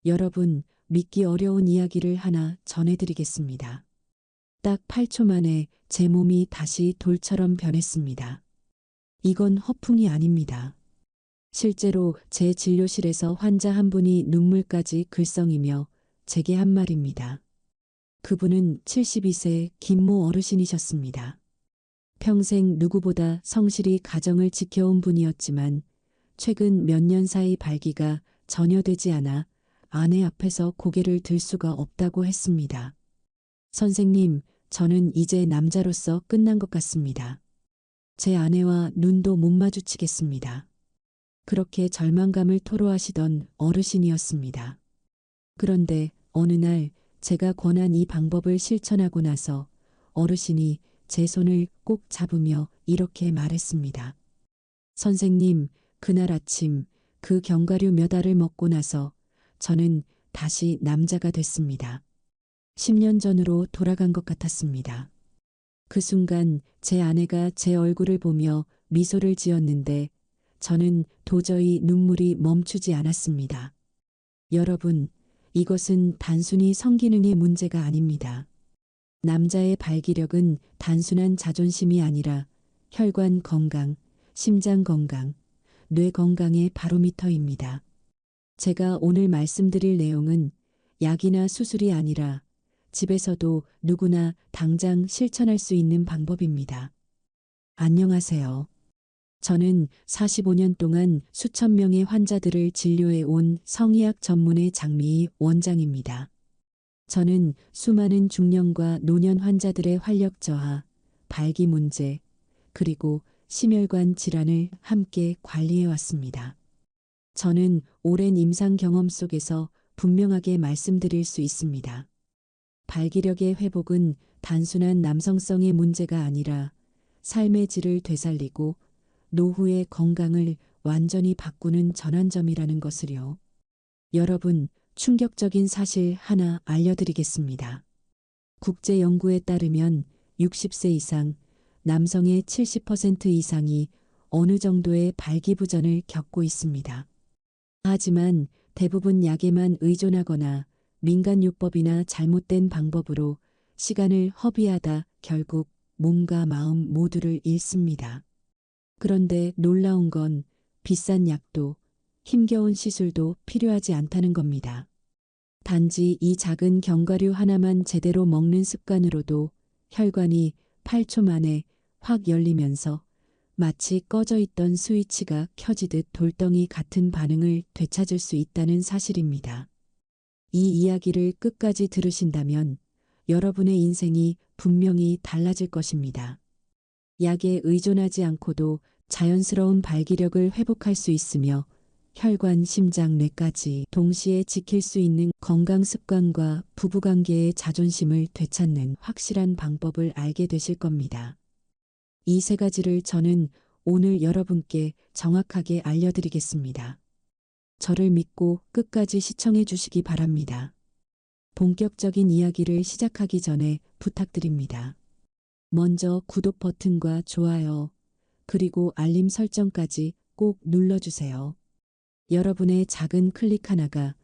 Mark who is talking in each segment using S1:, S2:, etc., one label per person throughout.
S1: 여러분, 믿기 어려운 이야기를 하나 전해드리겠습니다. 딱 8초 만에 제 몸이 다시 돌처럼 변했습니다. 이건 허풍이 아닙니다. 실제로 제 진료실에서 환자 한 분이 눈물까지 글썽이며 제게 한 말입니다. 그분은 72세 김모 어르신이셨습니다. 평생 누구보다 성실히 가정을 지켜온 분이었지만 최근 몇 년 사이 발기가 전혀 되지 않아 아내 앞에서 고개를 들 수가 없다고 했습니다. 선생님, 저는 이제 남자로서 끝난 것 같습니다. 제 아내와 눈도 못 마주치겠습니다. 그렇게 절망감을 토로하시던 어르신이었습니다. 그런데 어느 날 제가 권한 이 방법을 실천하고 나서 어르신이 제 손을 꼭 잡으며 이렇게 말했습니다. 선생님, 그날 아침 그 견과류 몇 알을 먹고 나서 저는 다시 남자가 됐습니다. 10년 전으로 돌아간 것 같았습니다. 그 순간 제 아내가 제 얼굴을 보며 미소를 지었는데 저는 도저히 눈물이 멈추지 않았습니다. 여러분, 이것은 단순히 성기능의 문제가 아닙니다. 남자의 발기력은 단순한 자존심이 아니라 혈관 건강, 심장 건강, 뇌 건강의 바로미터입니다. 제가 오늘 말씀드릴 내용은 약이나 수술이 아니라 집에서도 누구나 당장 실천할 수 있는 방법입니다. 안녕하세요. 저는 45년 동안 수천 명의 환자들을 진료해 온 성의학 전문의 장미희 원장입니다. 저는 수많은 중년과 노년 환자들의 활력 저하, 발기 문제, 그리고 심혈관 질환을 함께 관리해 왔습니다. 저는 오랜 임상 경험 속에서 분명하게 말씀드릴 수 있습니다. 발기력의 회복은 단순한 남성성의 문제가 아니라 삶의 질을 되살리고 노후의 건강을 완전히 바꾸는 전환점이라는 것을요. 여러분, 충격적인 사실 하나 알려드리겠습니다. 국제 연구에 따르면 60세 이상 남성의 70% 이상이 어느 정도의 발기부전을 겪고 있습니다. 하지만 대부분 약에만 의존하거나 민간요법이나 잘못된 방법으로 시간을 허비하다 결국 몸과 마음 모두를 잃습니다. 그런데 놀라운 건 비싼 약도 힘겨운 시술도 필요하지 않다는 겁니다. 단지 이 작은 견과류 하나만 제대로 먹는 습관으로도 혈관이 8초 만에 확 열리면서 마치 꺼져 있던 스위치가 켜지듯 돌덩이 같은 반응을 되찾을 수 있다는 사실입니다. 이 이야기를 끝까지 들으신다면 여러분의 인생이 분명히 달라질 것입니다. 약에 의존하지 않고도 자연스러운 발기력을 회복할 수 있으며 혈관, 심장, 뇌까지 동시에 지킬 수 있는 건강 습관과 부부관계의 자존심을 되찾는 확실한 방법을 알게 되실 겁니다. 이 세 가지를 저는 오늘 여러분께 정확하게 알려드리겠습니다. 저를 믿고 끝까지 시청해 주시기 바랍니다. 본격적인 이야기를 시작하기 전에 부탁드립니다. 먼저 구독 버튼과 좋아요, 그리고 알림 설정까지 꼭 눌러주세요. 여러분의 작은 클릭 하나가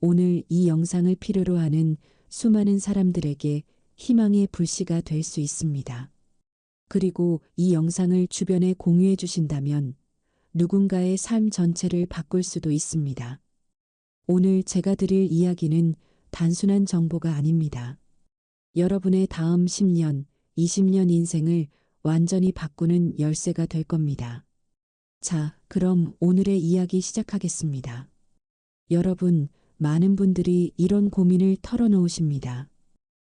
S1: 오늘 이 영상을 필요로 하는 수많은 사람들에게 희망의 불씨가 될 수 있습니다. 그리고 이 영상을 주변에 공유해 주신다면 누군가의 삶 전체를 바꿀 수도 있습니다. 오늘 제가 드릴 이야기는 단순한 정보가 아닙니다. 여러분의 다음 10년, 20년 인생을 완전히 바꾸는 열쇠가 될 겁니다. 자, 그럼 오늘의 이야기 시작하겠습니다. 여러분, 많은 분들이 이런 고민을 털어놓으십니다.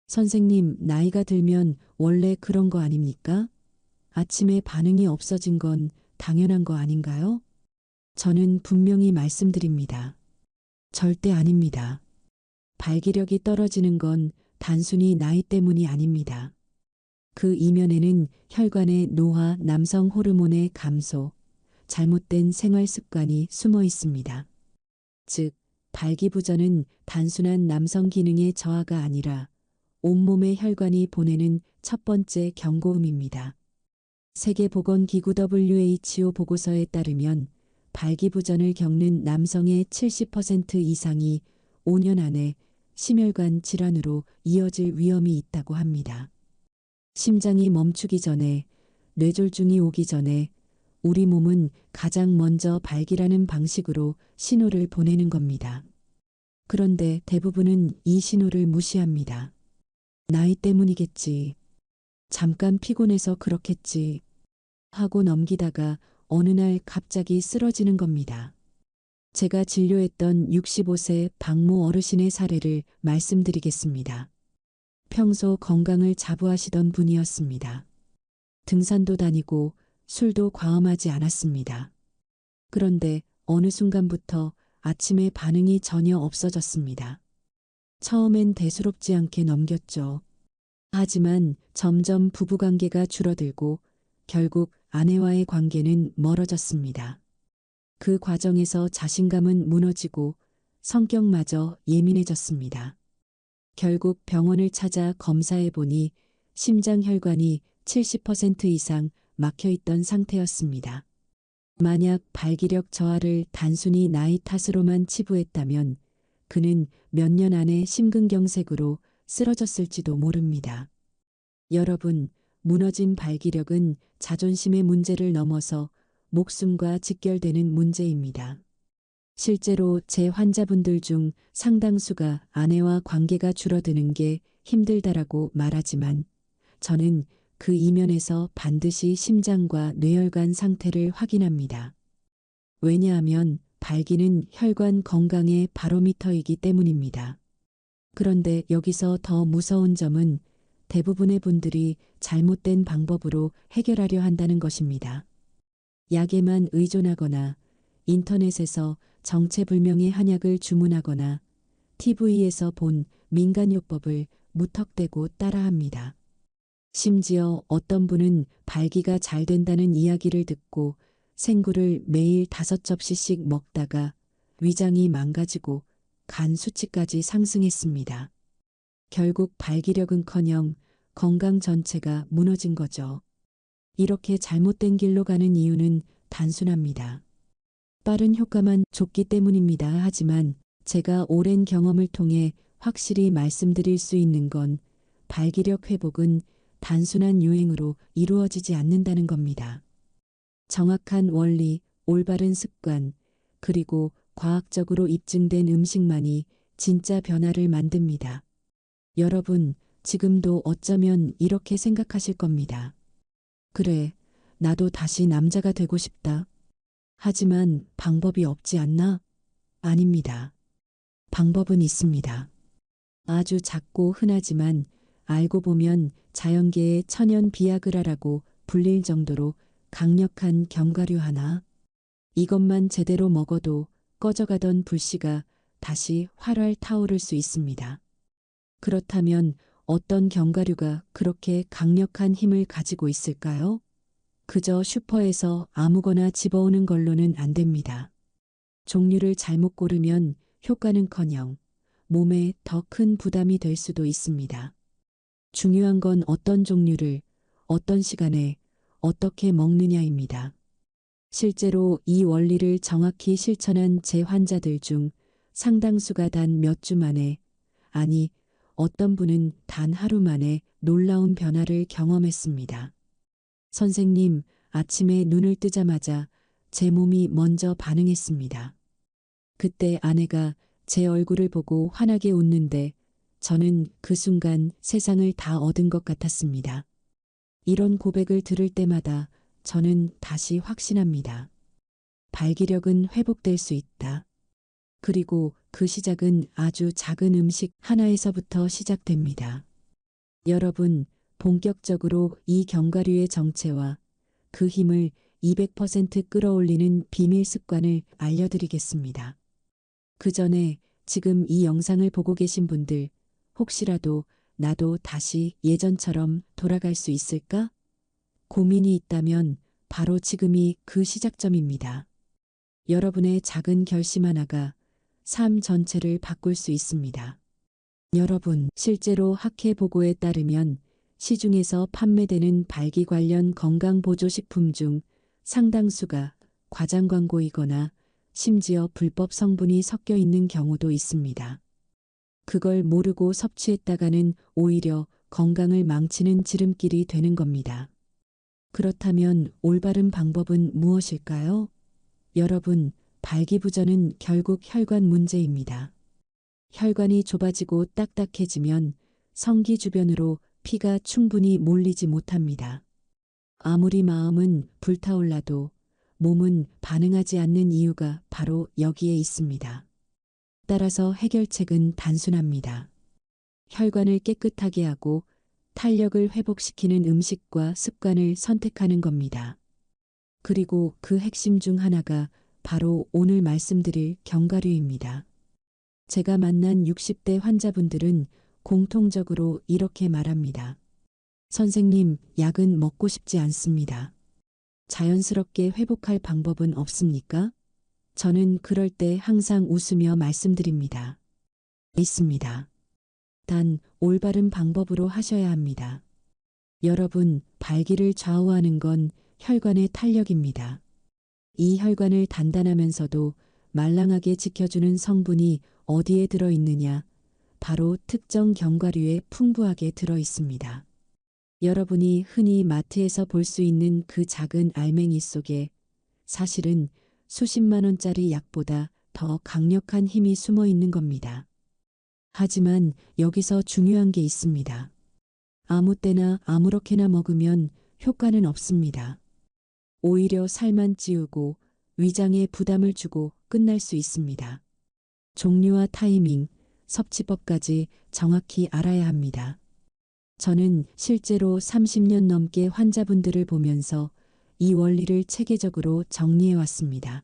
S1: 선생님, 나이가 들면 원래 그런 거 아닙니까? 아침에 반응이 없어진 건 당연한 거 아닌가요? 저는 분명히 말씀드립니다. 절대 아닙니다. 발기력이 떨어지는 건 단순히 나이 때문이 아닙니다. 그 이면에는 혈관의 노화, 남성 호르몬의 감소, 잘못된 생활 습관이 숨어 있습니다. 즉, 발기부전은 단순한 남성 기능의 저하가 아니라 온몸의 혈관이 보내는 첫 번째 경고음입니다. 세계보건기구 WHO 보고서에 따르면 발기부전을 겪는 남성의 70% 이상이 5년 안에 심혈관 질환으로 이어질 위험이 있다고 합니다. 심장이 멈추기 전에, 뇌졸중이 오기 전에 우리 몸은 가장 먼저 발기라는 방식으로 신호를 보내는 겁니다. 그런데 대부분은 이 신호를 무시합니다. 나이 때문이겠지. 잠깐 피곤해서 그렇겠지. 하고 넘기다가 어느 날 갑자기 쓰러지는 겁니다. 제가 진료했던 65세 박모 어르신의 사례를 말씀드리겠습니다. 평소 건강을 자부하시던 분이었습니다. 등산도 다니고 술도 과음하지 않았습니다. 그런데 어느 순간부터 아침에 반응이 전혀 없어졌습니다. 처음엔 대수롭지 않게 넘겼죠. 하지만 점점 부부관계가 줄어들고 결국 아내와의 관계는 멀어졌습니다. 그 과정에서 자신감은 무너지고 성격마저 예민해졌습니다. 결국 병원을 찾아 검사해 보니 심장혈관이 70% 이상 막혀 있던 상태였습니다. 만약 발기력 저하를 단순히 나이 탓으로만 치부했다면 그는 몇 년 안에 심근경색으로 쓰러졌을지도 모릅니다. 여러분, 무너진 발기력은 자존심의 문제를 넘어서 목숨과 직결되는 문제입니다. 실제로 제 환자분들 중 상당수가 아내와 관계가 줄어드는 게 힘들다라고 말하지만 저는 그 이면에서 반드시 심장과 뇌혈관 상태를 확인합니다. 왜냐하면 발기는 혈관 건강의 바로미터이기 때문입니다. 그런데 여기서 더 무서운 점은 대부분의 분들이 잘못된 방법으로 해결하려 한다는 것입니다. 약에만 의존하거나 인터넷에서 정체불명의 한약을 주문하거나 TV에서 본 민간요법을 무턱대고 따라합니다. 심지어 어떤 분은 발기가 잘 된다는 이야기를 듣고 생굴을 매일 5접시씩 먹다가 위장이 망가지고 간 수치까지 상승했습니다. 결국 발기력은커녕 건강 전체가 무너진 거죠. 이렇게 잘못된 길로 가는 이유는 단순합니다. 빠른 효과만 줬기 때문입니다. 하지만 제가 오랜 경험을 통해 확실히 말씀드릴 수 있는 건 발기력 회복은 단순한 유행으로 이루어지지 않는다는 겁니다. 정확한 원리, 올바른 습관, 그리고 과학적으로 입증된 음식만이 진짜 변화를 만듭니다. 여러분, 지금도 어쩌면 이렇게 생각하실 겁니다. 그래, 나도 다시 남자가 되고 싶다. 하지만 방법이 없지 않나? 아닙니다. 방법은 있습니다. 아주 작고 흔하지만 알고 보면 자연계의 천연 비아그라라고 불릴 정도로 강력한 견과류 하나. 이것만 제대로 먹어도 꺼져가던 불씨가 다시 활활 타오를 수 있습니다. 그렇다면 어떤 견과류가 그렇게 강력한 힘을 가지고 있을까요? 그저 슈퍼에서 아무거나 집어오는 걸로는 안 됩니다. 종류를 잘못 고르면 효과는커녕 몸에 더 큰 부담이 될 수도 있습니다. 중요한 건 어떤 종류를, 어떤 시간에, 어떻게 먹느냐입니다. 실제로 이 원리를 정확히 실천한 제 환자들 중 상당수가 단 몇 주 만에, 아니, 어떤 분은 단 하루 만에 놀라운 변화를 경험했습니다. 선생님, 아침에 눈을 뜨자마자 제 몸이 먼저 반응했습니다. 그때 아내가 제 얼굴을 보고 환하게 웃는데 저는 그 순간 세상을 다 얻은 것 같았습니다. 이런 고백을 들을 때마다 저는 다시 확신합니다. 발기력은 회복될 수 있다. 그리고 그 시작은 아주 작은 음식 하나에서부터 시작됩니다. 여러분, 본격적으로 이 견과류의 정체와 그 힘을 200% 끌어올리는 비밀 습관을 알려드리겠습니다. 그 전에 지금 이 영상을 보고 계신 분들, 혹시라도 나도 다시 예전처럼 돌아갈 수 있을까? 고민이 있다면 바로 지금이 그 시작점입니다. 여러분의 작은 결심 하나가 삶 전체를 바꿀 수 있습니다. 여러분, 실제로 학회 보고에 따르면 시중에서 판매되는 발기 관련 건강보조식품 중 상당수가 과장 광고이거나 심지어 불법 성분이 섞여 있는 경우도 있습니다. 그걸 모르고 섭취했다가는 오히려 건강을 망치는 지름길이 되는 겁니다. 그렇다면 올바른 방법은 무엇일까요? 여러분, 발기부전은 결국 혈관 문제입니다. 혈관이 좁아지고 딱딱해지면 성기 주변으로 피가 충분히 몰리지 못합니다. 아무리 마음은 불타올라도 몸은 반응하지 않는 이유가 바로 여기에 있습니다. 따라서 해결책은 단순합니다. 혈관을 깨끗하게 하고 탄력을 회복시키는 음식과 습관을 선택하는 겁니다. 그리고 그 핵심 중 하나가 바로 오늘 말씀드릴 견과류입니다. 제가 만난 60대 환자분들은 공통적으로 이렇게 말합니다. 선생님, 약은 먹고 싶지 않습니다. 자연스럽게 회복할 방법은 없습니까? 저는 그럴 때 항상 웃으며 말씀드립니다. 있습니다. 단 올바른 방법으로 하셔야 합니다. 여러분, 발기를 좌우하는 건 혈관의 탄력입니다. 이 혈관을 단단하면서도 말랑하게 지켜주는 성분이 어디에 들어 있느냐? 바로 특정 견과류에 풍부하게 들어 있습니다. 여러분이 흔히 마트에서 볼 수 있는 그 작은 알맹이 속에 사실은 수십만 원짜리 약보다 더 강력한 힘이 숨어 있는 겁니다. 하지만 여기서 중요한 게 있습니다. 아무 때나 아무렇게나 먹으면 효과는 없습니다. 오히려 살만 찌우고 위장에 부담을 주고 끝날 수 있습니다. 종류와 타이밍, 섭취법까지 정확히 알아야 합니다. 저는 실제로 30년 넘게 환자분들을 보면서 이 원리를 체계적으로 정리해 왔습니다.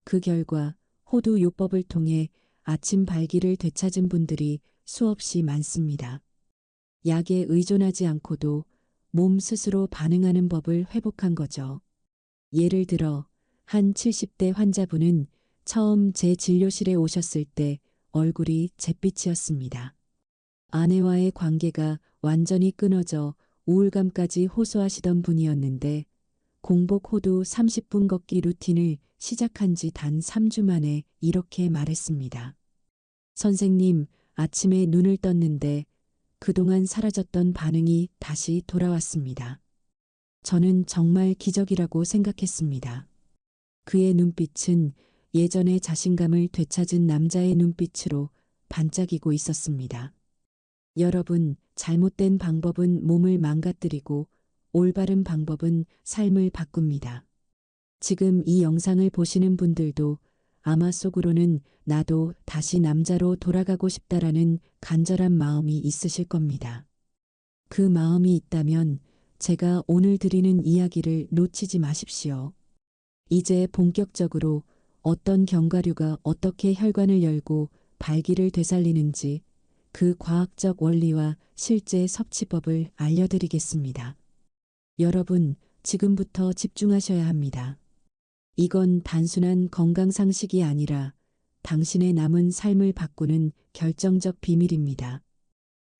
S1: 그 결과 호두 요법을 통해 아침 발기를 되찾은 분들이 수없이 많습니다. 약에 의존하지 않고도 몸 스스로 반응하는 법을 회복한 거죠. 예를 들어 한 70대 환자분은 처음 제 진료실에 오셨을 때 얼굴이 잿빛이었습니다. 아내와의 관계가 완전히 끊어져 우울감까지 호소하시던 분이었는데 공복 호두 30분 걷기 루틴을 시작한 지 단 3주 만에 이렇게 말했습니다. 선생님, 아침에 눈을 떴는데 그동안 사라졌던 반응이 다시 돌아왔습니다. 저는 정말 기적이라고 생각했습니다. 그의 눈빛은 예전의 자신감을 되찾은 남자의 눈빛으로 반짝이고 있었습니다. 여러분, 잘못된 방법은 몸을 망가뜨리고 올바른 방법은 삶을 바꿉니다. 지금 이 영상을 보시는 분들도 아마 속으로는 나도 다시 남자로 돌아가고 싶다라는 간절한 마음이 있으실 겁니다. 그 마음이 있다면 제가 오늘 드리는 이야기를 놓치지 마십시오. 이제 본격적으로 어떤 견과류가 어떻게 혈관을 열고 발기를 되살리는지 그 과학적 원리와 실제 섭취법을 알려드리겠습니다. 여러분, 지금부터 집중하셔야 합니다. 이건 단순한 건강 상식이 아니라 당신의 남은 삶을 바꾸는 결정적 비밀입니다.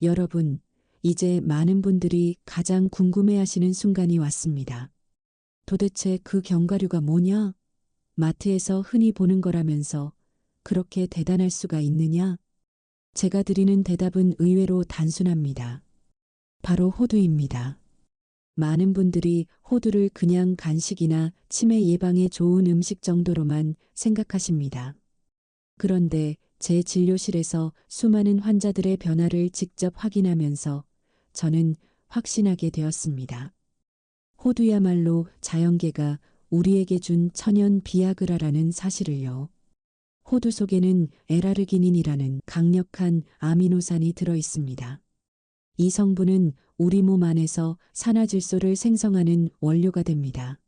S1: 여러분, 이제 많은 분들이 가장 궁금해하시는 순간이 왔습니다. 도대체 그 견과류가 뭐냐? 마트에서 흔히 보는 거라면서 그렇게 대단할 수가 있느냐? 제가 드리는 대답은 의외로 단순합니다. 바로 호두입니다. 많은 분들이 호두를 그냥 간식이나 치매 예방에 좋은 음식 정도로만 생각하십니다. 그런데 제 진료실에서 수많은 환자들의 변화를 직접 확인하면서 저는 확신하게 되었습니다. 호두야말로 자연계가 우리에게 준 천연 비아그라라는 사실을요. 호두 속에는 에라르기닌이라는 강력한 아미노산이 들어 있습니다. 이 성분은 우리 몸 안에서 산화질소를 생성하는 원료가 됩니다.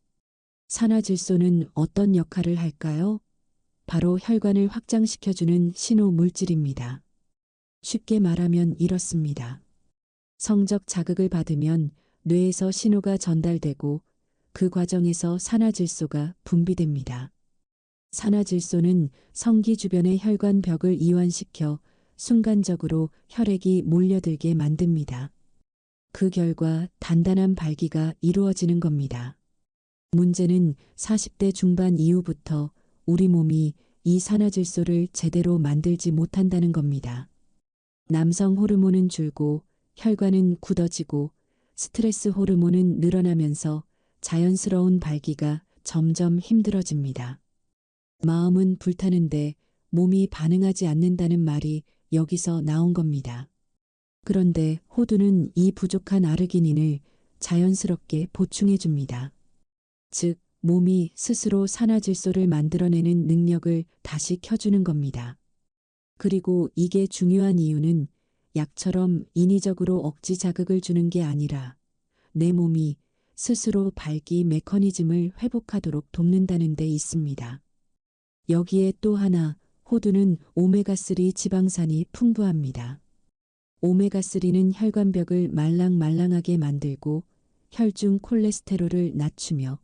S1: 산화질소는 어떤 역할을 할까요? 바로 혈관을 확장시켜주는 신호 물질입니다. 쉽게 말하면 이렇습니다. 성적 자극을 받으면 뇌에서 신호가 전달되고 그 과정에서 산화질소가 분비됩니다. 산화질소는 성기 주변의 혈관 벽을 이완시켜 순간적으로 혈액이 몰려들게 만듭니다. 그 결과 단단한 발기가 이루어지는 겁니다. 문제는 40대 중반 이후부터 우리 몸이 이 산화질소를 제대로 만들지 못한다는 겁니다. 남성 호르몬은 줄고 혈관은 굳어지고 스트레스 호르몬은 늘어나면서 자연스러운 발기가 점점 힘들어집니다. 마음은 불타는데 몸이 반응하지 않는다는 말이 여기서 나온 겁니다. 그런데 호두는 이 부족한 아르기닌을 자연스럽게 보충해 줍니다. 즉, 몸이 스스로 산화질소를 만들어내는 능력을 다시 켜주는 겁니다. 그리고 이게 중요한 이유는 약처럼 인위적으로 억지 자극을 주는 게 아니라 내 몸이 스스로 발기 메커니즘을 회복하도록 돕는다는 데 있습니다. 여기에 또 하나, 호두는 오메가3 지방산이 풍부합니다. 오메가3는 혈관벽을 말랑말랑하게 만들고 혈중 콜레스테롤을 낮추며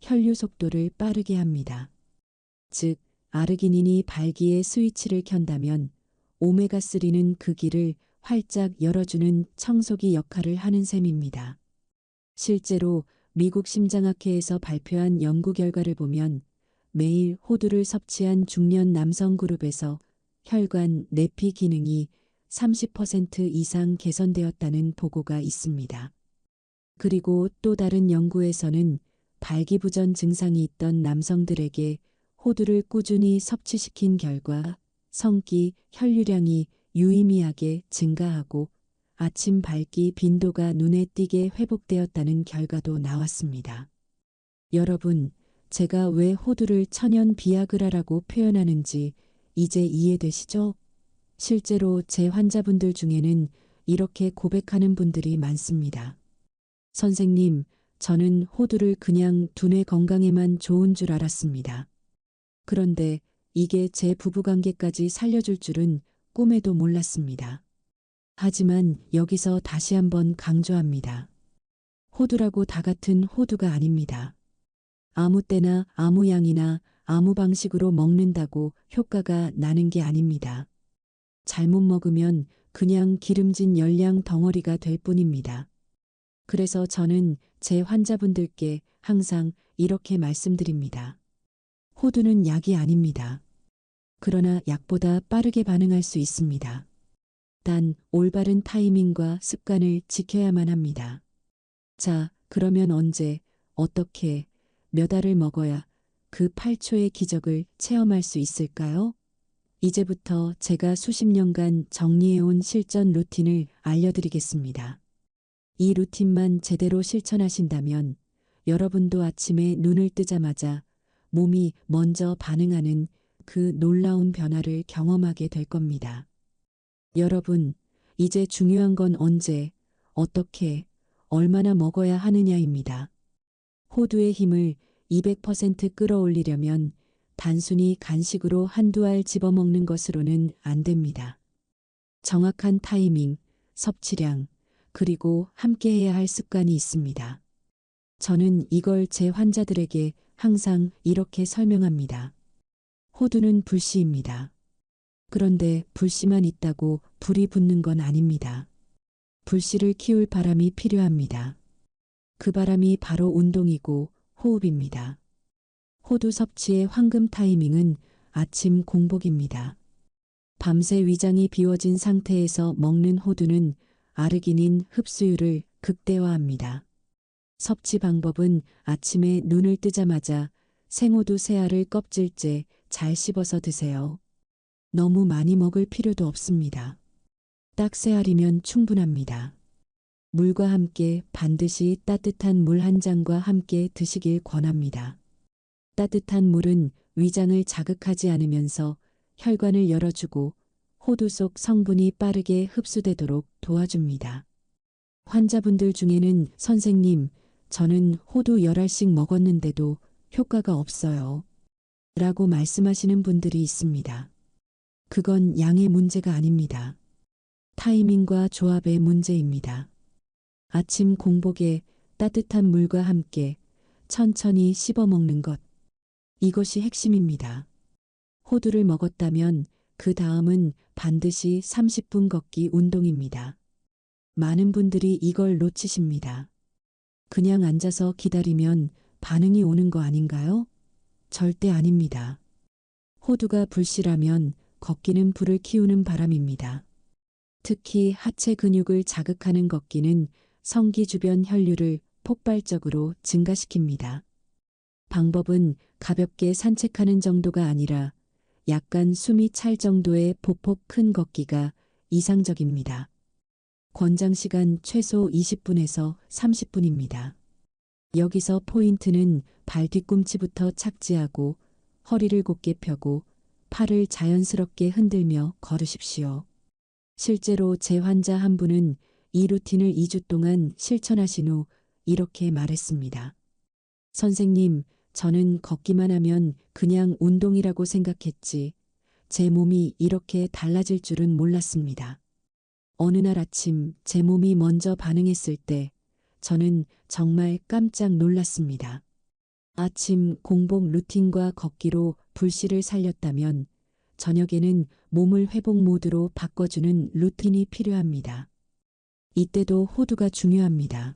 S1: 혈류 속도를 빠르게 합니다. 즉, 아르기닌이 발기의 스위치를 켠다면 오메가3는 그 길을 활짝 열어주는 청소기 역할을 하는 셈입니다. 실제로 미국 심장학회에서 발표한 연구 결과를 보면 매일 호두를 섭취한 중년 남성 그룹에서 혈관 내피 기능이 30% 이상 개선되었다는 보고가 있습니다. 그리고 또 다른 연구에서는 발기부전 증상이 있던 남성들에게 호두를 꾸준히 섭취시킨 결과 성기 혈류량이 유의미하게 증가하고 아침 발기 빈도가 눈에 띄게 회복되었다는 결과도 나왔습니다. 여러분, 제가 왜 호두를 천연 비아그라라고 표현하는지 이제 이해되시죠? 실제로 제 환자분들 중에는 이렇게 고백하는 분들이 많습니다. 선생님, 저는 호두를 그냥 두뇌 건강에만 좋은 줄 알았습니다. 그런데 이게 제 부부관계까지 살려줄 줄은 꿈에도 몰랐습니다. 하지만 여기서 다시 한번 강조합니다. 호두라고 다 같은 호두가 아닙니다. 아무 때나 아무 양이나 아무 방식으로 먹는다고 효과가 나는 게 아닙니다. 잘못 먹으면 그냥 기름진 열량 덩어리가 될 뿐입니다. 그래서 저는 제 환자분들께 항상 이렇게 말씀드립니다. 호두는 약이 아닙니다. 그러나 약보다 빠르게 반응할 수 있습니다. 단 올바른 타이밍과 습관을 지켜야만 합니다. 자, 그러면 언제, 어떻게, 몇 알을 먹어야 그 8초의 기적을 체험할 수 있을까요? 이제부터 제가 수십 년간 정리해온 실전 루틴을 알려드리겠습니다. 이 루틴만 제대로 실천하신다면 여러분도 아침에 눈을 뜨자마자 몸이 먼저 반응하는 그 놀라운 변화를 경험하게 될 겁니다. 여러분, 이제 중요한 건 언제, 어떻게, 얼마나 먹어야 하느냐입니다. 호두의 힘을 200% 끌어올리려면 단순히 간식으로 한두 알 집어먹는 것으로는 안 됩니다. 정확한 타이밍, 섭취량, 그리고 함께해야 할 습관이 있습니다. 저는 이걸 제 환자들에게 항상 이렇게 설명합니다. 호두는 불씨입니다. 그런데 불씨만 있다고 불이 붙는 건 아닙니다. 불씨를 키울 바람이 필요합니다. 그 바람이 바로 운동이고 호흡입니다. 호두 섭취의 황금 타이밍은 아침 공복입니다. 밤새 위장이 비워진 상태에서 먹는 호두는 아르기닌 흡수율을 극대화합니다. 섭취 방법은 아침에 눈을 뜨자마자 생호두 3알을 껍질째 잘 씹어서 드세요. 너무 많이 먹을 필요도 없습니다. 딱 3알이면 충분합니다. 물과 함께 반드시 따뜻한 물 한 잔과 함께 드시길 권합니다. 따뜻한 물은 위장을 자극하지 않으면서 혈관을 열어주고 호두 속 성분이 빠르게 흡수되도록 도와줍니다. 환자분들 중에는 선생님, 저는 호두 10알씩 먹었는데도 효과가 없어요. 라고 말씀하시는 분들이 있습니다. 그건 양의 문제가 아닙니다. 타이밍과 조합의 문제입니다. 아침 공복에 따뜻한 물과 함께 천천히 씹어 먹는 것. 이것이 핵심입니다. 호두를 먹었다면 그 다음은 반드시 30분 걷기 운동입니다. 많은 분들이 이걸 놓치십니다. 그냥 앉아서 기다리면 반응이 오는 거 아닌가요? 절대 아닙니다. 호두가 불씨라면 걷기는 불을 키우는 바람입니다. 특히 하체 근육을 자극하는 걷기는 성기 주변 혈류를 폭발적으로 증가시킵니다. 방법은 가볍게 산책하는 정도가 아니라 약간 숨이 찰 정도의 보폭 큰 걷기가 이상적입니다. 권장 시간 최소 20분에서 30분입니다. 여기서 포인트는 발 뒤꿈치부터 착지하고 허리를 곧게 펴고 팔을 자연스럽게 흔들며 걸으십시오. 실제로 제 환자 한 분은 이 루틴을 2주 동안 실천하신 후 이렇게 말했습니다. 선생님, 저는 걷기만 하면 그냥 운동이라고 생각했지. 제 몸이 이렇게 달라질 줄은 몰랐습니다. 어느 날 아침 제 몸이 먼저 반응했을 때 저는 정말 깜짝 놀랐습니다. 아침 공복 루틴과 걷기로 불씨를 살렸다면 저녁에는 몸을 회복 모드로 바꿔주는 루틴이 필요합니다. 이때도 호두가 중요합니다.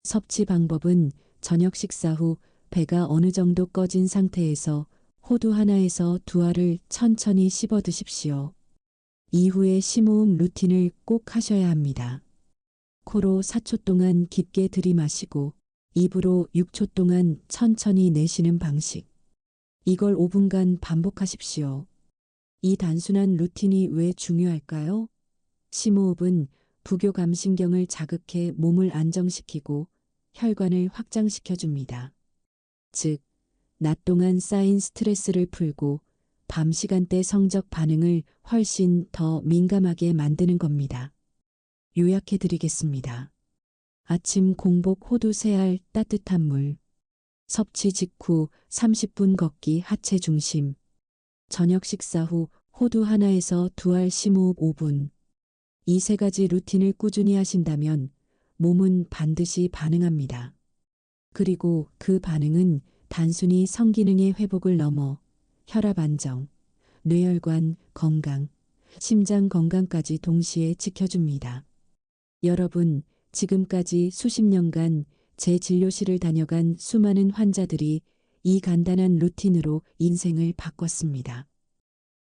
S1: 섭취 방법은 저녁 식사 후 배가 어느 정도 꺼진 상태에서 호두 하나에서 두 알을 천천히 씹어 드십시오. 이후에 심호흡 루틴을 꼭 하셔야 합니다. 코로 4초 동안 깊게 들이마시고 입으로 6초 동안 천천히 내쉬는 방식. 이걸 5분간 반복하십시오. 이 단순한 루틴이 왜 중요할까요? 심호흡은 부교감신경을 자극해 몸을 안정시키고 혈관을 확장시켜줍니다. 즉, 낮 동안 쌓인 스트레스를 풀고 밤 시간대 성적 반응을 훨씬 더 민감하게 만드는 겁니다. 요약해 드리겠습니다. 아침 공복 호두 3알 따뜻한 물. 섭취 직후 30분 걷기 하체 중심. 저녁 식사 후 호두 하나에서 두 알 심호흡 5분. 이 3가지 루틴을 꾸준히 하신다면 몸은 반드시 반응합니다. 그리고 그 반응은 단순히 성기능의 회복을 넘어 혈압 안정, 뇌혈관 건강, 심장 건강까지 동시에 지켜줍니다. 여러분, 지금까지 수십 년간 제 진료실을 다녀간 수많은 환자들이 이 간단한 루틴으로 인생을 바꿨습니다.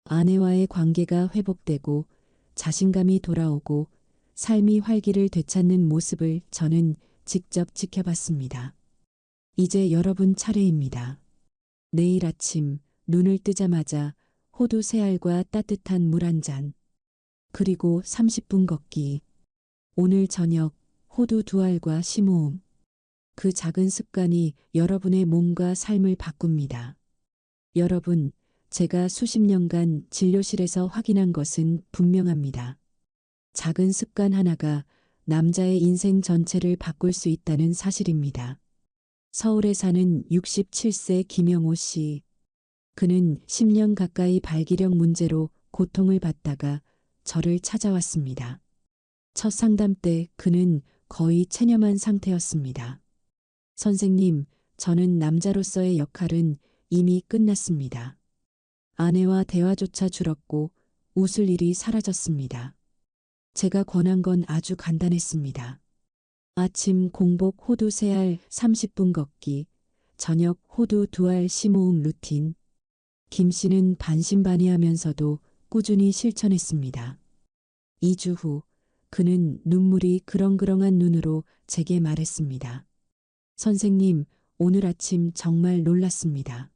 S1: 아내와의 관계가 회복되고 자신감이 돌아오고 삶이 활기를 되찾는 모습을 저는 직접 지켜봤습니다. 이제 여러분 차례입니다. 내일 아침 눈을 뜨자마자 호두 3알과 따뜻한 물 한 잔, 그리고 30분 걷기. 오늘 저녁 호두 2알과 심호흡. 그 작은 습관이 여러분의 몸과 삶을 바꿉니다. 여러분, 제가 수십 년간 진료실에서 확인한 것은 분명합니다. 작은 습관 하나가 남자의 인생 전체를 바꿀 수 있다는 사실입니다. 서울에 사는 67세 김영호 씨. 그는 10년 가까이 발기력 문제로 고통을 받다가 저를 찾아왔습니다. 첫 상담 때 그는 거의 체념한 상태였습니다. 선생님, 저는 남자로서의 역할은 이미 끝났습니다. 아내와 대화조차 줄었고 웃을 일이 사라졌습니다. 제가 권한 건 아주 간단했습니다. 아침 공복 호두 3알 30분 걷기, 저녁 호두 2알 심호흡 루틴. 김 씨는 반신반의하면서도 꾸준히 실천했습니다. 2주 후 그는 눈물이 그렁그렁한 눈으로 제게 말했습니다. 선생님, 오늘 아침 정말 놀랐습니다.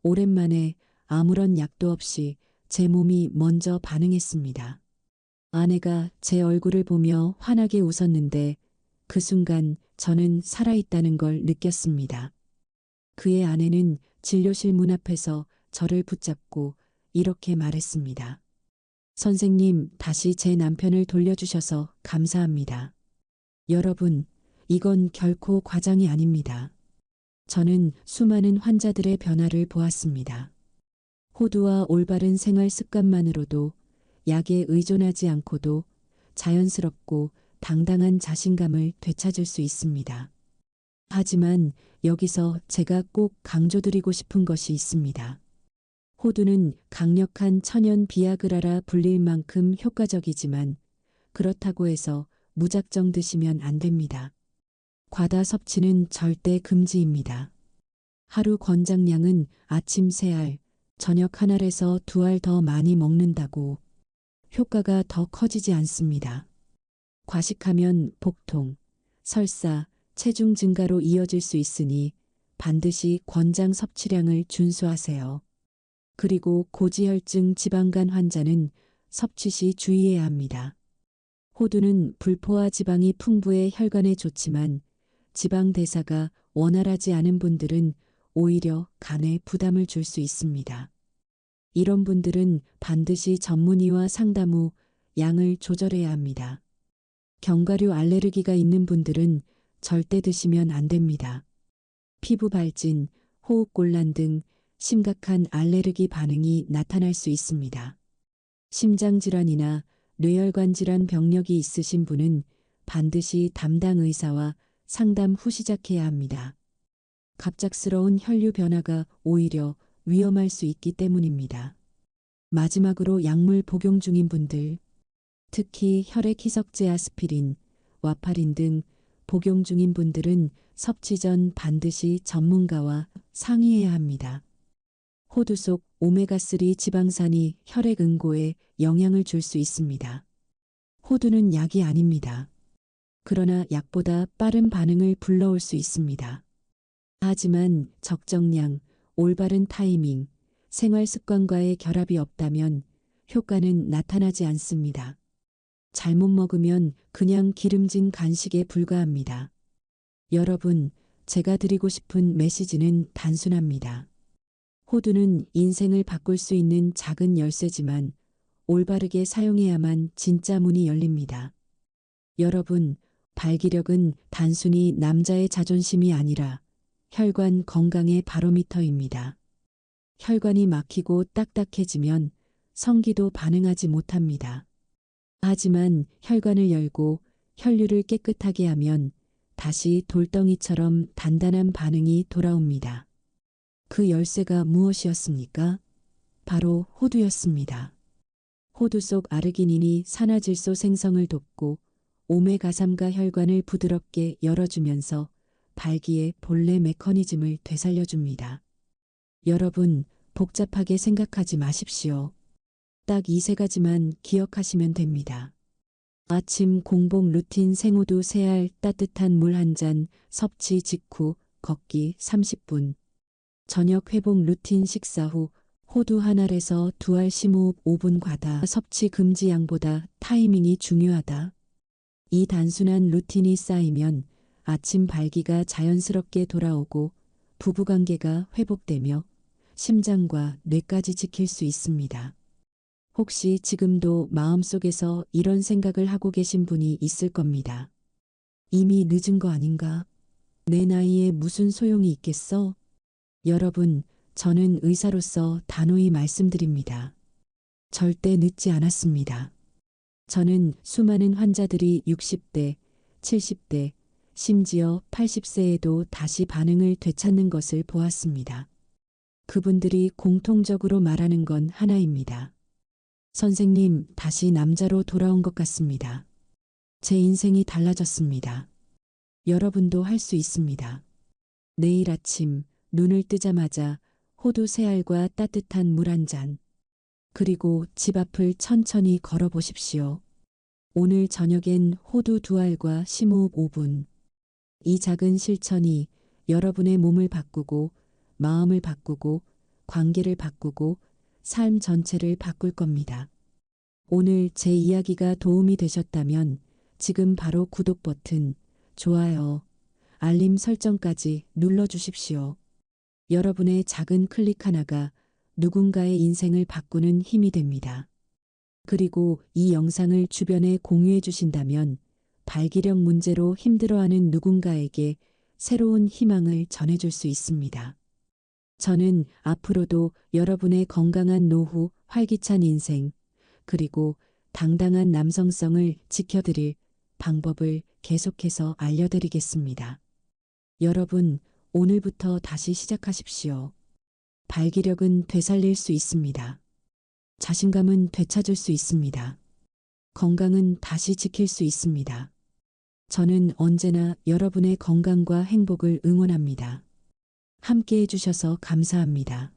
S1: 오랜만에 아무런 약도 없이 제 몸이 먼저 반응했습니다. 아내가 제 얼굴을 보며 환하게 웃었는데 그 순간 저는 살아있다는 걸 느꼈습니다. 그의 아내는 진료실 문 앞에서 저를 붙잡고 이렇게 말했습니다. 선생님, 다시 제 남편을 돌려주셔서 감사합니다. 여러분, 이건 결코 과장이 아닙니다. 저는 수많은 환자들의 변화를 보았습니다. 호두와 올바른 생활 습관만으로도 약에 의존하지 않고도 자연스럽고 당당한 자신감을 되찾을 수 있습니다. 하지만 여기서 제가 꼭 강조드리고 싶은 것이 있습니다. 호두는 강력한 천연 비아그라라 불릴 만큼 효과적이지만 그렇다고 해서 무작정 드시면 안 됩니다. 과다 섭취는 절대 금지입니다. 하루 권장량은 아침 3알, 저녁 1알에서 2알 더 많이 먹는다고. 효과가 더 커지지 않습니다. 과식하면 복통, 설사, 체중 증가로 이어질 수 있으니 반드시 권장 섭취량을 준수하세요. 그리고 고지혈증 지방간 환자는 섭취 시 주의해야 합니다. 호두는 불포화 지방이 풍부해 혈관에 좋지만 지방 대사가 원활하지 않은 분들은 오히려 간에 부담을 줄 수 있습니다. 이런 분들은 반드시 전문의와 상담 후 양을 조절해야 합니다. 견과류 알레르기가 있는 분들은 절대 드시면 안 됩니다. 피부 발진, 호흡곤란 등 심각한 알레르기 반응이 나타날 수 있습니다. 심장질환이나 뇌혈관 질환 병력이 있으신 분은 반드시 담당 의사와 상담 후 시작해야 합니다. 갑작스러운 혈류 변화가 오히려 위험할 수 있기 때문입니다. 마지막으로 약물 복용 중인 분들, 특히 혈액 희석제 아스피린, 와파린 등 복용 중인 분들은 섭취 전 반드시 전문가와 상의해야 합니다. 호두 속 오메가3 지방산이 혈액 응고에 영향을 줄 수 있습니다. 호두는 약이 아닙니다. 그러나 약보다 빠른 반응을 불러올 수 있습니다. 하지만 적정량, 올바른 타이밍, 생활 습관과의 결합이 없다면 효과는 나타나지 않습니다. 잘못 먹으면 그냥 기름진 간식에 불과합니다. 여러분, 제가 드리고 싶은 메시지는 단순합니다. 호두는 인생을 바꿀 수 있는 작은 열쇠지만 올바르게 사용해야만 진짜 문이 열립니다. 여러분, 발기력은 단순히 남자의 자존심이 아니라 혈관 건강의 바로미터입니다. 혈관이 막히고 딱딱해지면 성기도 반응하지 못합니다. 하지만 혈관을 열고 혈류를 깨끗하게 하면 다시 돌덩이처럼 단단한 반응이 돌아옵니다. 그 열쇠가 무엇이었습니까? 바로 호두였습니다. 호두 속 아르기닌이 산화질소 생성을 돕고 오메가3가 혈관을 부드럽게 열어주면서 발기의 본래 메커니즘을 되살려줍니다. 여러분, 복잡하게 생각하지 마십시오. 딱 이 세 가지만 기억하시면 됩니다. 아침 공복 루틴 생호두 3알 따뜻한 물 1잔 섭취 직후 걷기 30분. 저녁 회복 루틴 식사 후 호두 1알에서 2알 심호흡 5분 과다 섭취 금지 양보다 타이밍이 중요하다. 이 단순한 루틴이 쌓이면 아침 발기가 자연스럽게 돌아오고 부부관계가 회복되며 심장과 뇌까지 지킬 수 있습니다. 혹시 지금도 마음속에서 이런 생각을 하고 계신 분이 있을 겁니다. 이미 늦은 거 아닌가? 내 나이에 무슨 소용이 있겠어? 여러분, 저는 의사로서 단호히 말씀드립니다. 절대 늦지 않았습니다. 저는 수많은 환자들이 60대, 70대, 심지어 80세에도 다시 반응을 되찾는 것을 보았습니다. 그분들이 공통적으로 말하는 건 하나입니다. 선생님, 다시 남자로 돌아온 것 같습니다. 제 인생이 달라졌습니다. 여러분도 할 수 있습니다. 내일 아침 눈을 뜨자마자 호두 3알과 따뜻한 물 1잔, 그리고 집 앞을 천천히 걸어보십시오. 오늘 저녁엔 호두 2알과 심호흡 5분. 이 작은 실천이 여러분의 몸을 바꾸고 마음을 바꾸고 관계를 바꾸고 삶 전체를 바꿀 겁니다. 오늘 제 이야기가 도움이 되셨다면 지금 바로 구독 버튼, 좋아요, 알림 설정까지 눌러주십시오. 여러분의 작은 클릭 하나가 누군가의 인생을 바꾸는 힘이 됩니다. 그리고 이 영상을 주변에 공유해 주신다면 발기력 문제로 힘들어하는 누군가에게 새로운 희망을 전해줄 수 있습니다. 저는 앞으로도 여러분의 건강한 노후, 활기찬 인생, 그리고 당당한 남성성을 지켜드릴 방법을 계속해서 알려드리겠습니다. 여러분, 오늘부터 다시 시작하십시오. 발기력은 되살릴 수 있습니다. 자신감은 되찾을 수 있습니다. 건강은 다시 지킬 수 있습니다. 저는 언제나 여러분의 건강과 행복을 응원합니다. 함께 해주셔서 감사합니다.